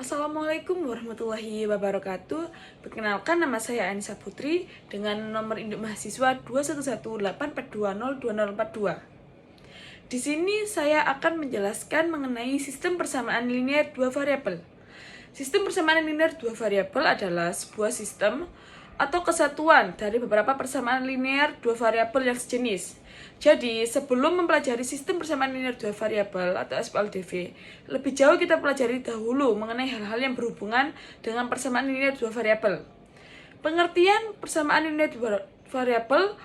Assalamualaikum warahmatullahi wabarakatuh. Perkenalkan, nama saya Anissa Putri dengan nomor induk mahasiswa 21184202042. Di sini saya akan menjelaskan mengenai sistem persamaan linear dua variabel. Sistem persamaan linear dua variabel adalah sebuah sistem atau kesatuan dari beberapa persamaan linear dua variabel yang sejenis. Jadi, sebelum mempelajari sistem persamaan linear dua variabel atau SPLDV, lebih jauh kita pelajari dahulu mengenai hal-hal yang berhubungan dengan persamaan linear dua variabel. Pengertian persamaan linear dua variabel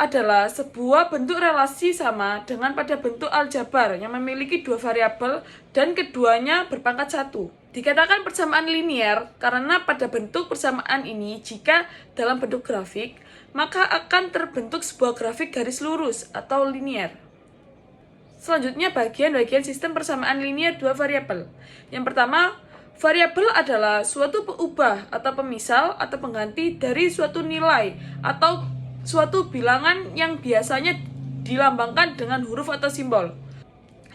adalah sebuah bentuk relasi sama dengan pada bentuk aljabar yang memiliki dua variabel dan keduanya berpangkat satu. Dikatakan persamaan linear karena pada bentuk persamaan ini jika dalam bentuk grafik, maka akan terbentuk sebuah grafik garis lurus atau linear. Selanjutnya bagian-bagian sistem persamaan linear dua variabel. Yang pertama, variabel adalah suatu peubah atau pemisal atau pengganti dari suatu nilai atau suatu bilangan yang biasanya dilambangkan dengan huruf atau simbol.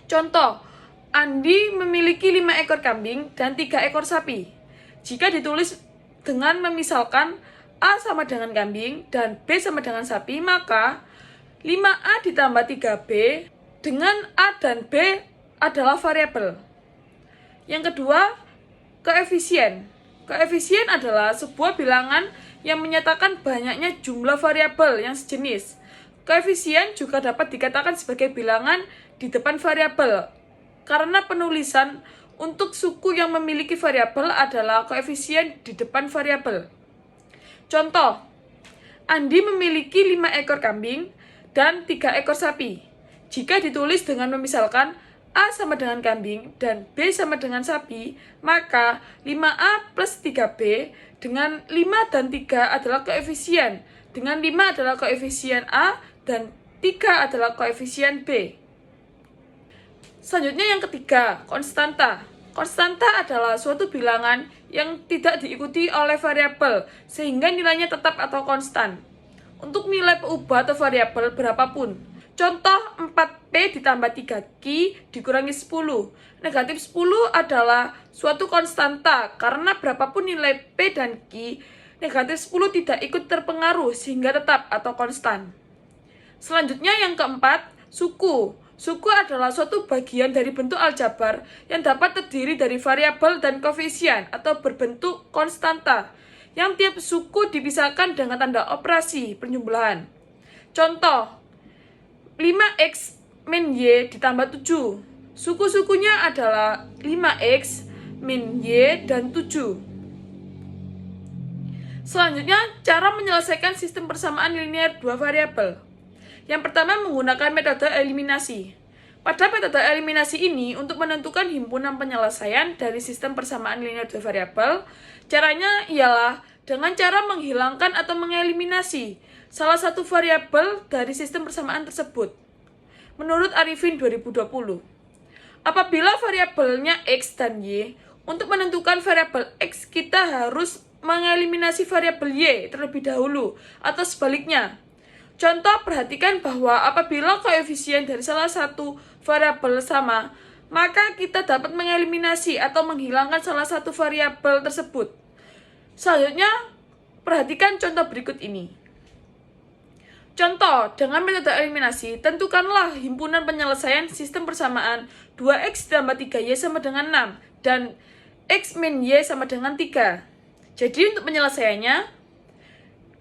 Contoh, Andi memiliki 5 ekor kambing dan 3 ekor sapi. Jika ditulis dengan memisalkan A sama dengan kambing dan B sama dengan sapi, maka 5A ditambah 3B dengan A dan B adalah variabel. Yang kedua, koefisien. Koefisien adalah sebuah bilangan yang menyatakan banyaknya jumlah variabel yang sejenis. Koefisien juga dapat dikatakan sebagai bilangan di depan variabel, karena penulisan untuk suku yang memiliki variabel adalah koefisien di depan variabel. Contoh, Andi memiliki 5 ekor kambing dan 3 ekor sapi. Jika ditulis dengan memisalkan A sama dengan kambing dan B sama dengan sapi, maka 5A plus 3B dengan 5 dan 3 adalah koefisien, dengan 5 adalah koefisien A dan 3 adalah koefisien B. Selanjutnya yang ketiga, konstanta. Konstanta adalah suatu bilangan yang tidak diikuti oleh variabel, sehingga nilainya tetap atau konstan. Untuk nilai peubah atau variabel berapapun. Contoh, 4P ditambah 3Q dikurangi 10. Negatif 10 adalah suatu konstanta, karena berapapun nilai P dan Q, negatif 10 tidak ikut terpengaruh, sehingga tetap atau konstan. Selanjutnya yang keempat, suku. Suku adalah suatu bagian dari bentuk aljabar yang dapat terdiri dari variabel dan koefisien atau berbentuk konstanta, yang tiap suku dipisahkan dengan tanda operasi penjumlahan. Contoh, 5x min y ditambah 7. Suku-sukunya adalah 5x min y dan 7. Selanjutnya, cara menyelesaikan sistem persamaan linear dua variabel. Yang pertama, menggunakan metode eliminasi. Pada metode eliminasi ini, untuk menentukan himpunan penyelesaian dari sistem persamaan linear dua variabel, caranya ialah dengan cara menghilangkan atau mengeliminasi salah satu variabel dari sistem persamaan tersebut. Menurut Arifin 2020, apabila variabelnya X dan Y, untuk menentukan variabel X kita harus mengeliminasi variabel Y terlebih dahulu, atau sebaliknya. Contoh, perhatikan bahwa apabila koefisien dari salah satu variabel sama, maka kita dapat mengeliminasi atau menghilangkan salah satu variabel tersebut. Selanjutnya, perhatikan contoh berikut ini. Contoh, dengan metode eliminasi, tentukanlah himpunan penyelesaian sistem persamaan 2x ditambah 3y sama dengan 6 dan x min y sama dengan 3. Jadi untuk penyelesaiannya,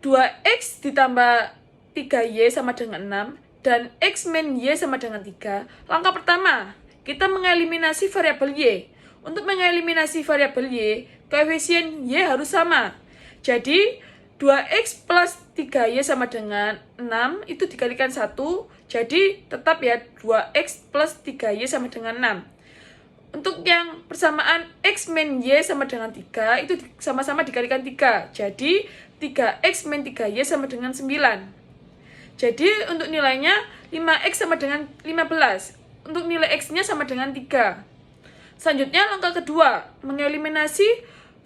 2x ditambah 3y sama dengan 6 dan x min y sama dengan 3. Langkah pertama, kita mengeliminasi variabel y. Untuk mengeliminasi variabel y, koefisien y harus sama. Jadi 2x plus 3y sama dengan 6 itu dikalikan 1, jadi tetap ya 2x plus 3y sama dengan 6. Untuk yang persamaan x min y sama dengan 3 itu sama-sama dikalikan 3, jadi 3x min 3y sama dengan 9. Jadi untuk nilainya 5x sama dengan 15. Untuk nilai x-nya sama dengan 3. Selanjutnya langkah kedua, mengeliminasi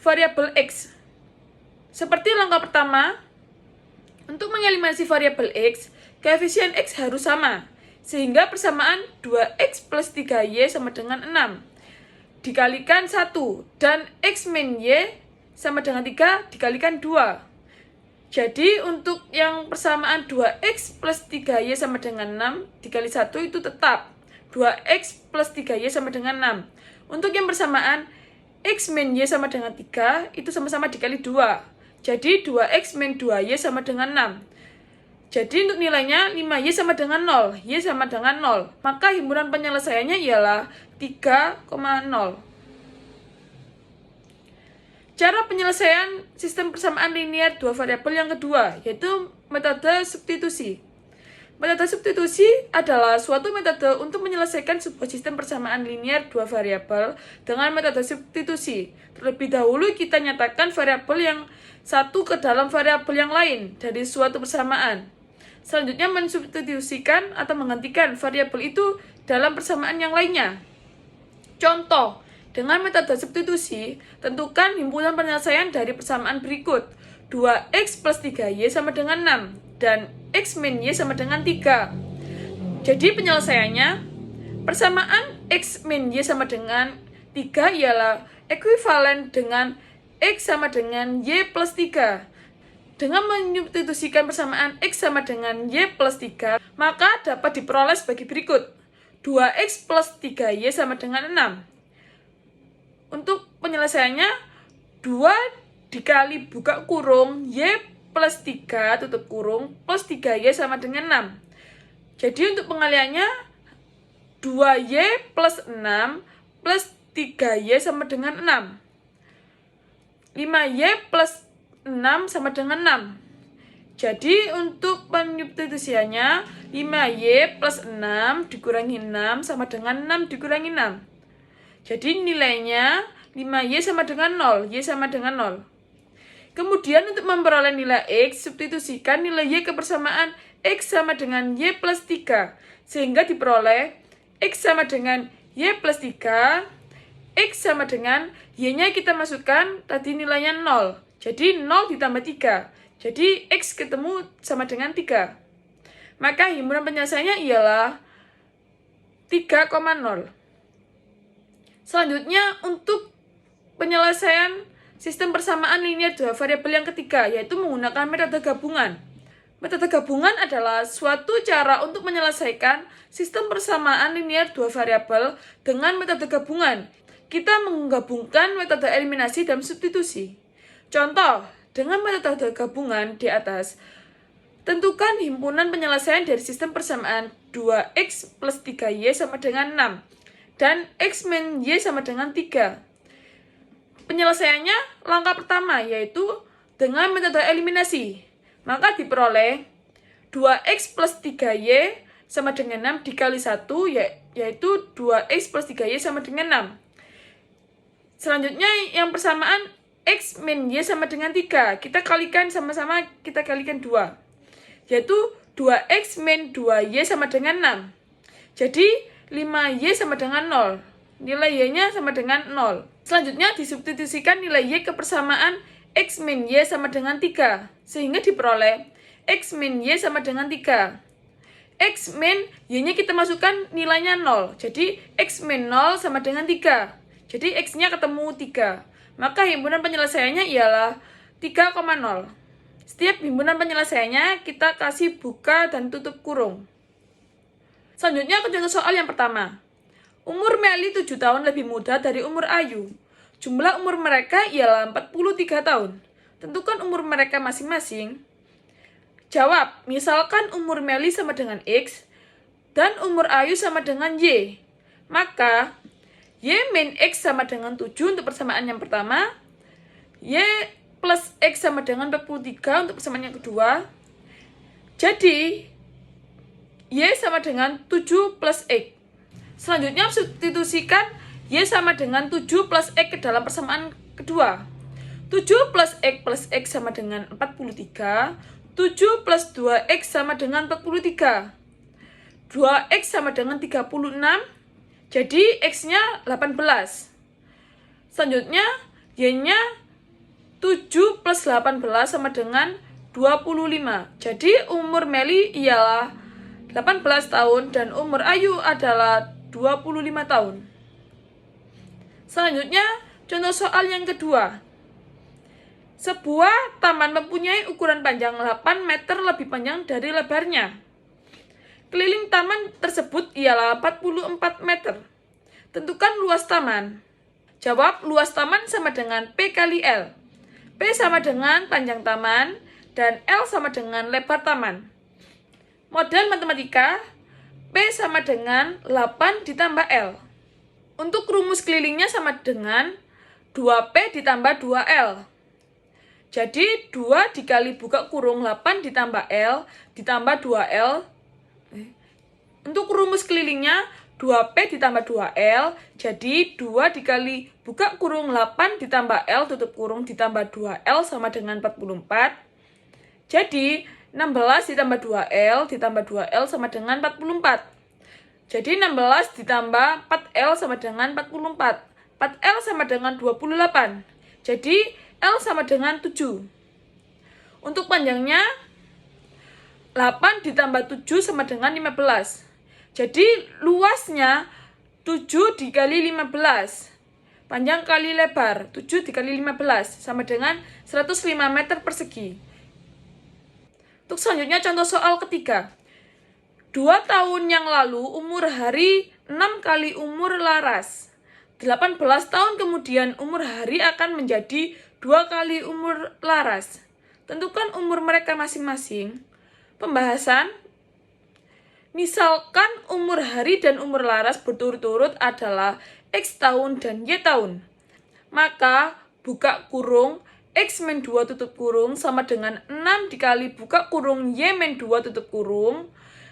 variabel x. Seperti langkah pertama, untuk mengeliminasi variabel x, koefisien x harus sama, sehingga persamaan 2x plus 3y sama dengan 6. dikalikan 1 dan X min Y sama dengan 3 dikalikan 2. Jadi untuk yang persamaan 2X plus 3Y sama dengan 6 dikali 1 itu tetap 2X plus 3Y sama dengan 6. Untuk yang persamaan X min Y sama dengan 3 itu sama-sama dikali 2. Jadi 2X min 2Y sama dengan 6. Jadi untuk nilainya 5Y sama dengan 0, Y sama dengan 0. Maka himpunan penyelesaiannya ialah 3,0. Cara penyelesaian sistem persamaan linear dua variabel yang kedua, yaitu metode substitusi. Metode substitusi adalah suatu metode untuk menyelesaikan sebuah sistem persamaan linear dua variabel dengan metode substitusi. Terlebih dahulu kita nyatakan variabel yang satu ke dalam variabel yang lain dari suatu persamaan. Selanjutnya mensubstitusikan atau menggantikan variabel itu dalam persamaan yang lainnya. Contoh, dengan metode substitusi, tentukan himpunan penyelesaian dari persamaan berikut. 2X plus 3Y sama dengan 6, dan X min Y sama dengan 3. Jadi penyelesaiannya, persamaan X min Y sama dengan 3 ialah ekuivalen dengan X sama dengan Y plus 3. Dengan menyubstitusikan persamaan X sama dengan Y plus 3, maka dapat diperoleh sebagai berikut. 2X plus 3Y sama dengan 6. Untuk penyelesaiannya, 2 dikali buka kurung Y plus 3 tutup kurung plus 3Y sama dengan 6. Jadi untuk pengaliannya 2Y plus 6 plus 3Y sama dengan 6. 5Y plus 6 sama dengan 6. Jadi untuk penyubstitusiannya 5Y plus 6 dikurangi 6 sama dengan 6 dikurangi 6. Jadi nilainya 5Y sama dengan 0, Y sama dengan 0. Kemudian untuk memperoleh nilai X, substitusikan nilai Y ke persamaan X sama dengan Y plus 3. Sehingga diperoleh X sama dengan Y plus 3, X sama dengan Y-nya kita masukkan, tadi nilainya 0. Jadi 0 ditambah 3. Jadi X ketemu sama dengan 3. Maka himpunan penyelesaiannya ialah 3,0. Selanjutnya untuk penyelesaian sistem persamaan linear dua variabel yang ketiga, yaitu menggunakan metode gabungan. Metode gabungan adalah suatu cara untuk menyelesaikan sistem persamaan linear dua variabel dengan metode gabungan. Kita menggabungkan metode eliminasi dan substitusi. Contoh, dengan metode gabungan di atas, tentukan himpunan penyelesaian dari sistem persamaan 2X plus 3Y sama dengan 6. Dan X min Y sama dengan 3. Penyelesaiannya langkah pertama yaitu dengan metode eliminasi. Maka diperoleh 2X plus 3Y sama dengan 6 dikali 1 yaitu 2X plus 3Y sama dengan 6. Selanjutnya yang persamaan X min Y sama dengan 3. Kita kalikan sama-sama, kita kalikan 2. Yaitu 2X min 2Y sama dengan 6. Jadi 5Y sama dengan 0. Nilai Y-nya sama dengan 0. Selanjutnya disubstitusikan nilai Y ke persamaan X min Y sama dengan 3. Sehingga diperoleh X min Y sama dengan 3. X min Y-nya kita masukkan nilainya 0. Jadi X min 0 sama dengan 3. Jadi X-nya ketemu 3. Maka himpunan penyelesaiannya ialah 3,0. Setiap himpunan penyelesaiannya kita kasih buka dan tutup kurung. Selanjutnya contoh soal yang pertama. Umur Meli 7 tahun lebih muda dari umur Ayu. Jumlah umur mereka ialah 43 tahun. Tentukan umur mereka masing-masing. Jawab, misalkan umur Meli sama dengan X dan umur Ayu sama dengan Y. Maka Y min X sama dengan 7 untuk persamaan yang pertama. Y plus X sama dengan 43 untuk persamaan yang kedua. Jadi Y sama dengan 7 plus X. Selanjutnya substitusikan Y sama dengan 7 plus X ke dalam persamaan kedua. 7 plus X sama dengan 43. 7 plus 2X sama dengan 43. 2X sama dengan 36. Jadi X-nya 18. Selanjutnya Y-nya 7 plus 18 sama dengan 25. Jadi umur Meli ialah 18 tahun dan umur Ayu adalah 25 tahun. Selanjutnya, contoh soal yang kedua. Sebuah taman mempunyai ukuran panjang 8 meter lebih panjang dari lebarnya. Keliling taman tersebut ialah 44 meter. Tentukan luas taman. Jawab, luas taman sama dengan P kali L. P sama dengan panjang taman, dan L sama dengan lebar taman. Model matematika, P sama dengan 8 ditambah L. Untuk rumus kelilingnya sama dengan 2P ditambah 2L. Jadi 2 dikali buka kurung 8 ditambah L ditambah 2L. Untuk rumus kelilingnya 2P ditambah 2L. Jadi 2 dikali buka kurung 8 ditambah L tutup kurung ditambah 2L sama dengan 44. Jadi 16 ditambah 2L ditambah 2L sama dengan 44. Jadi 16 ditambah 4L sama dengan 44. 4L sama dengan 28. Jadi L sama dengan 7. Untuk panjangnya 8 ditambah 7 sama dengan 15. Jadi luasnya 7 dikali 15. Panjang kali lebar 7 dikali 15 sama dengan 105 meter persegi. Untuk selanjutnya contoh soal ketiga. 2 tahun yang lalu umur Hari 6 kali umur Laras. 18 tahun kemudian umur Hari akan menjadi 2 kali umur Laras. Tentukan umur mereka masing-masing. Pembahasan. Misalkan umur Hari dan umur Laras berturut-turut adalah X tahun dan Y tahun. Maka buka kurung X min 2 tutup kurung sama dengan 6 dikali buka kurung Y min 2 tutup kurung.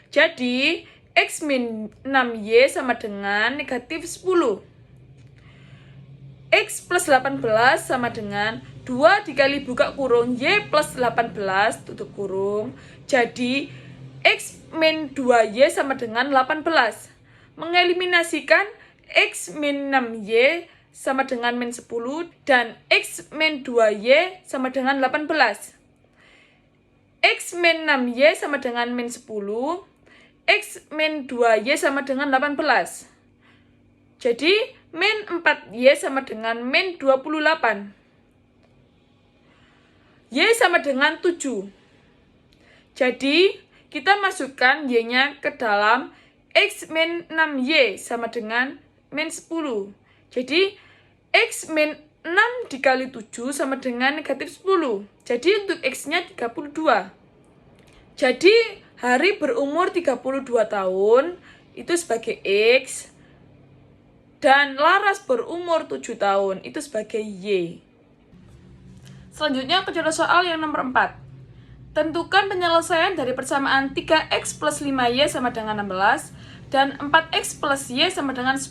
Jadi X min 6Y sama dengan negatif 10. X plus 18 sama dengan 2 dikali buka kurung Y plus 18 tutup kurung. Jadi X min 2Y sama dengan 18. Mengeliminasikan X min 6Y sama dengan min 10 dan X min 2Y sama dengan 18. X min 6Y sama dengan min 10. X min 2Y sama dengan 18. Jadi min 4Y sama dengan min 28. Y sama dengan 7. Jadi kita masukkan Y-nya ke dalam X min 6Y sama dengan min 10. Jadi X min 6 dikali 7 sama dengan negatif 10. Jadi untuk X-nya 32. Jadi Hari berumur 32 tahun itu sebagai X. Dan Laras berumur 7 tahun itu sebagai Y. Selanjutnya ke contoh soal yang nomor 4. Tentukan penyelesaian dari persamaan 3X plus 5Y sama dengan 16 dan 4X plus Y sama dengan 10.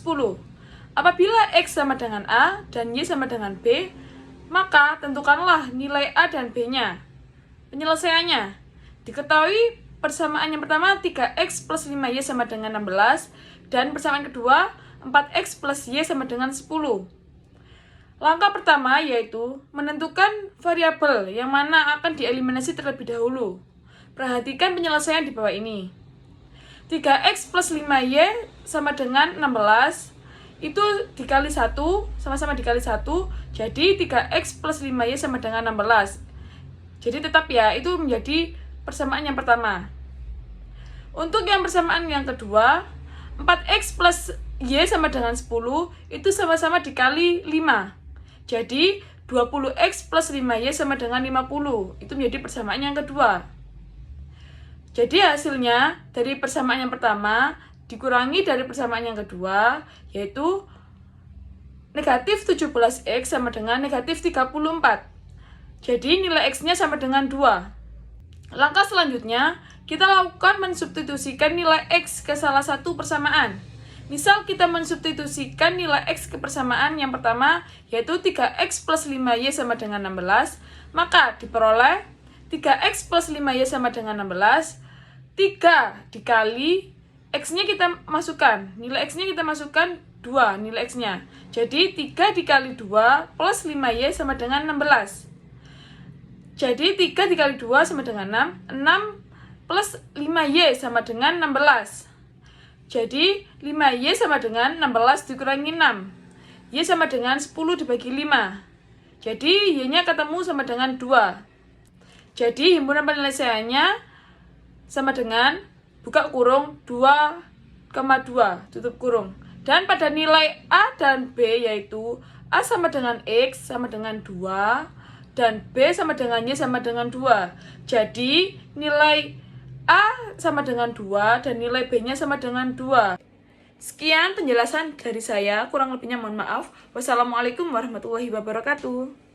Apabila X sama dengan A dan Y sama dengan B, maka tentukanlah nilai A dan B-nya. Penyelesaiannya diketahui persamaan yang pertama 3X plus 5Y sama dengan 16 dan persamaan kedua 4X plus Y sama dengan 10. Langkah pertama yaitu menentukan variabel yang mana akan dieliminasi terlebih dahulu. Perhatikan penyelesaian di bawah ini. 3X plus 5Y sama dengan 16 itu dikali 1, sama-sama dikali 1, jadi 3X plus 5Y sama dengan 16. Jadi tetap ya, itu menjadi persamaan yang pertama. Untuk yang persamaan yang kedua, 4X plus Y sama dengan 10 itu sama-sama dikali 5. Jadi 20X plus 5Y sama dengan 50. Itu menjadi persamaan yang kedua. Jadi hasilnya dari persamaan yang pertama dikurangi dari persamaan yang kedua, yaitu negatif 17X sama dengan negatif 34. Jadi nilai X-nya sama dengan 2. Langkah selanjutnya, kita lakukan mensubstitusikan nilai X ke salah satu persamaan. Misal kita mensubstitusikan nilai X ke persamaan yang pertama, yaitu 3X plus 5Y sama dengan 16, maka diperoleh 3X plus 5Y sama dengan 16, 3 dikali X-nya kita masukkan, nilai X-nya kita masukkan 2 nilai X-nya. Jadi 3 dikali 2 plus 5Y sama dengan 16. Jadi 3 dikali 2 sama dengan 6. 6 plus 5Y sama dengan 16. Jadi 5Y sama dengan 16 dikurangi 6. Y sama dengan 10 dibagi 5. Jadi Y-nya ketemu sama dengan 2. Jadi himpunan penyelesaiannya sama dengan buka kurung 2,2 tutup kurung. Dan pada nilai A dan B yaitu A sama dengan X sama dengan 2 dan B sama dengan Y sama dengan 2. Jadi nilai A sama dengan 2 dan nilai B-nya sama dengan 2. Sekian penjelasan dari saya, kurang lebihnya mohon maaf. Wassalamualaikum warahmatullahi wabarakatuh.